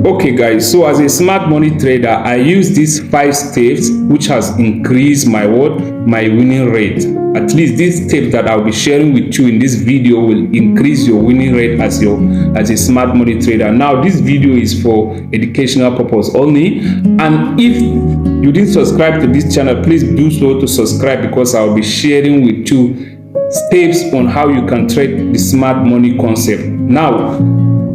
Okay guys, so as a smart money trader, I use these 5 steps which has increased my winning rate. At least these steps that I'll be sharing with you in this video will increase your winning rate as a smart money trader. Now this video is for educational purpose only, and if you didn't subscribe to this channel, please do so to subscribe, because I'll be sharing with you steps on how you can trade the smart money concept. Now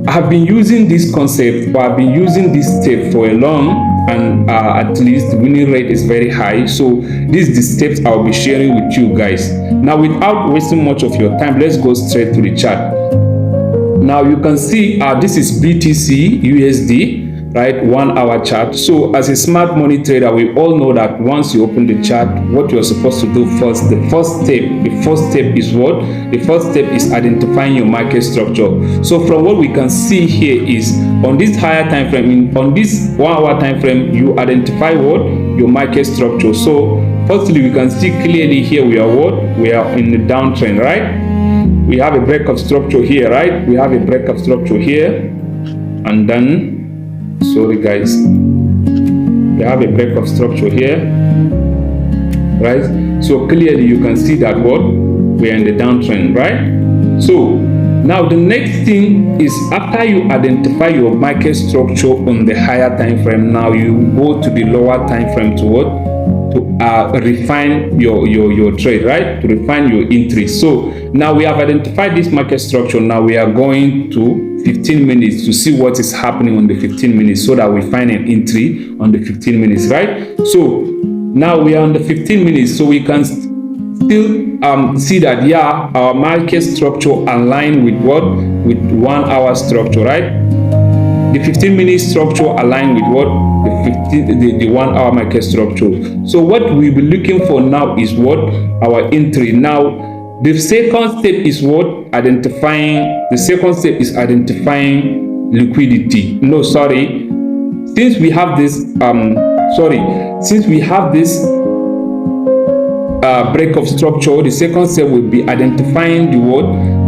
I have been using this concept, or I've been using this step for a long, and at least the winning rate is very high. So these are the steps I'll be sharing with you guys. Now without wasting much of your time, let's go straight to the chart. Now you can see this is BTC USD, right? 1 hour chart. So as a smart money trader, we all know that once you open the chart, what you're supposed to do first, the first step is what? The first step is identifying your market structure. So from what we can see here is on this higher time frame, on this 1 hour time frame, you identify what? Your market structure. So firstly, we can see clearly here we are what? We are in the downtrend, right? We have a break of structure here, right? We have a break of structure here, and then sorry guys, we have a break of structure here, right? So clearly you can see that what? We are in the downtrend, right? So now the next thing is, after you identify your market structure on the higher time frame, now you go to the lower time frame to what? To refine your trade, right? To refine your entry. So now we have identified this market structure. Now we are going to 15 minutes to see what is happening on the 15 minutes, so that we find an entry on the 15 minutes, right? So now we are on the 15 minutes, so we can still see that, yeah, our market structure aligned with what? With 1 hour structure, right? The 15-minute structure aligned with what? The 1 hour market structure. So what we'll be looking for now is what? Our entry. Now the second step is what? Identifying. The second step is identifying liquidity. No, sorry. Since we have this break of structure, the second step will be identifying the what?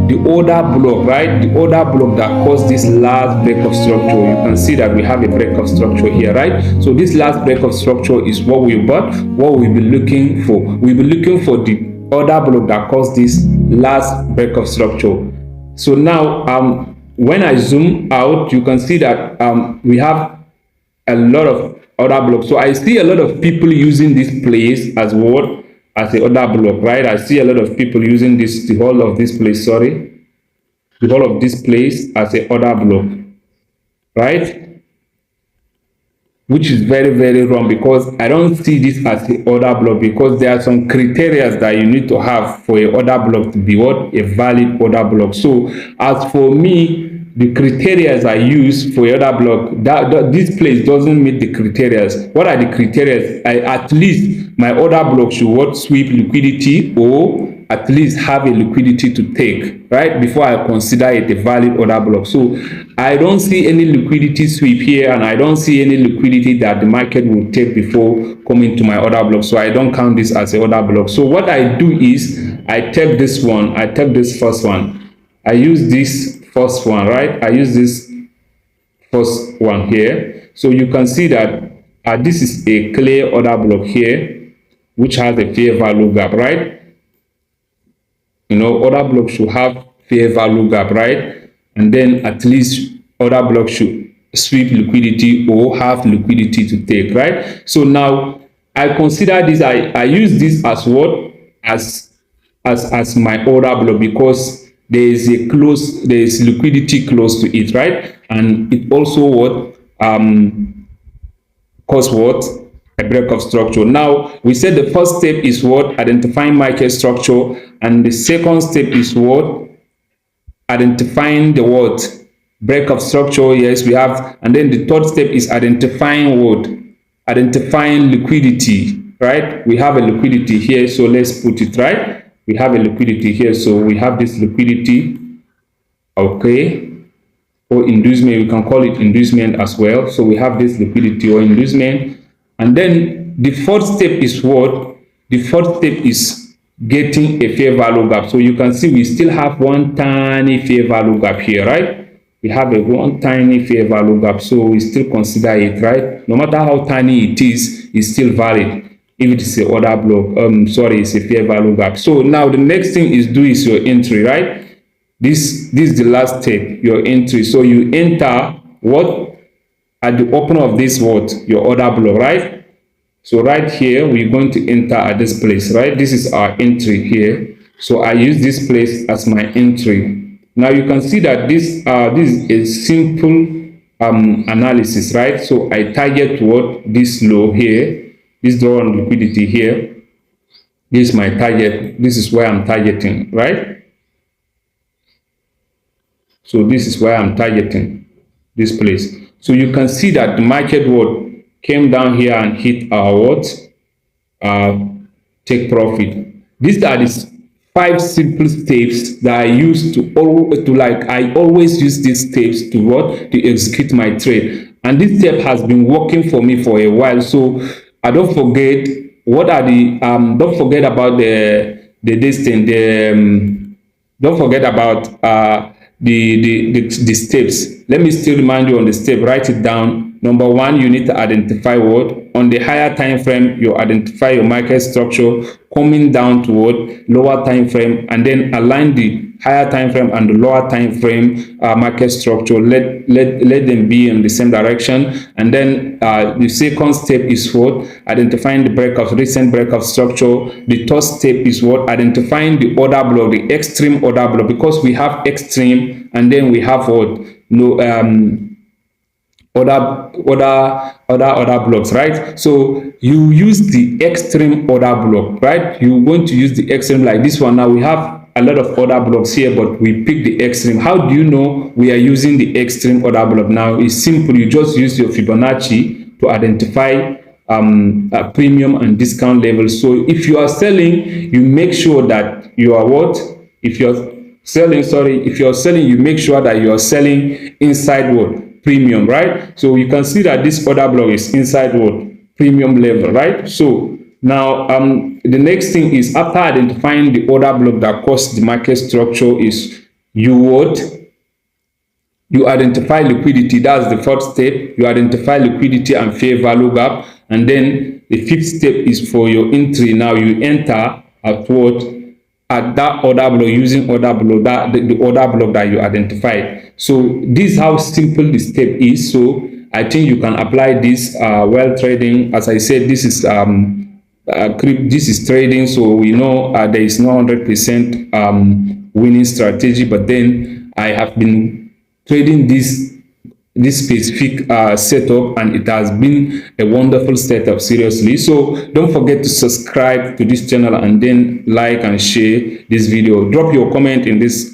The order block, right? The order block that caused this last break of structure. You can see that we have a break of structure here, right? So this last break of structure is what we'll be looking for. We'll be looking for the order block that caused this last break of structure. So now when I zoom out, you can see that we have a lot of order blocks. So I see a lot of people using this place as what? As the order block, right? I see a lot of people using the whole of this place as a order block, right? Which is very, very wrong, because I don't see this as the order block, because there are some criteria that you need to have for a order block to be what? A valid order block. So as for me, the criteria I use for order block, that this place doesn't meet the criteria. What are the criteria? At least my order block should what? Sweep liquidity, or at least have a liquidity to take, right? Before I consider it a valid order block. So I don't see any liquidity sweep here, and I don't see any liquidity that the market will take before coming to my order block. So I don't count this as an order block. So what I do is I take this one, I take this first one, I use this first one, right? I use this first one here. So you can see that this is a clear order block here, which has a fair value gap, right? You know, order block should have fair value gap, right? And then at least order block should sweep liquidity or have liquidity to take, right? So now I consider this, I use this as what? As my order block, because there is liquidity close to it, right? And it also what? Cause what? A break of structure. Now we said the first step is what? Identifying market structure, and the second step is what? Identifying the what? Break of structure. Yes, we have. And then the third step is identifying what? Identifying liquidity, right? We have a liquidity here, so let's put it right. We have a liquidity here, so we have this liquidity, okay, or inducement. We can call it inducement as well. So we have this liquidity or inducement. And then the fourth step is what? The fourth step is getting a fair value gap. So you can see we still have one tiny fair value gap here, right? we have a one tiny fair value gap, so we still consider it, right? No matter how tiny it is, it's still valid if it is a order block. Sorry, it's a fair value gap. So now the next thing is your entry, right? This is the last step, your entry. So you enter what at the open of this your order block, right? So right here we're going to enter at this place, right? This is our entry here. So I use this place as my entry. Now you can see that this is a simple analysis, right? So I target this low here, this draw on liquidity here. This is my target. This is where I'm targeting, right? So this is where I'm targeting, this place. So you can see that the market came down here and hit our take profit. These are the 5 simple steps that I use I always use these steps to execute my trade. And this step has been working for me for a while. So I don't forget don't forget about don't forget about the steps. Let me still remind you on the step. Write it down. Number 1, you need to identify on the higher time frame. You identify your market structure coming down toward lower time frame, and then align the higher time frame and the lower time frame market structure. Let them be in the same direction. And then the second step is identifying the recent breakout structure. The third step is identifying the order block, the extreme order block, because we have extreme and then we have other blocks, right? So you use the extreme order block, right? You're going to use the extreme like this one. Now we have a lot of other blocks here, but we pick the extreme. How do you know we are using the extreme order block? Now it's simple. You just use your Fibonacci to identify a premium and discount levels. So if you are selling, you make sure that you are if you're selling, you make sure that you are selling inside premium, right? So you can see that this order block is inside premium level, right? So now the next thing is, after identifying the order block that caused the market structure, is you identify liquidity. That's the fourth step. You identify liquidity and fair value gap. And then the fifth step is for your entry. Now you enter at that order block, using order block, the order block that you identified. So this is how simple the step is. So I think you can apply this while trading. As I said, this is trading, so we know there is no 100% winning strategy, but then I have been trading this specific setup, and it has been a wonderful setup, seriously. So don't forget to subscribe to this channel, and then like and share this video. Drop your comment in this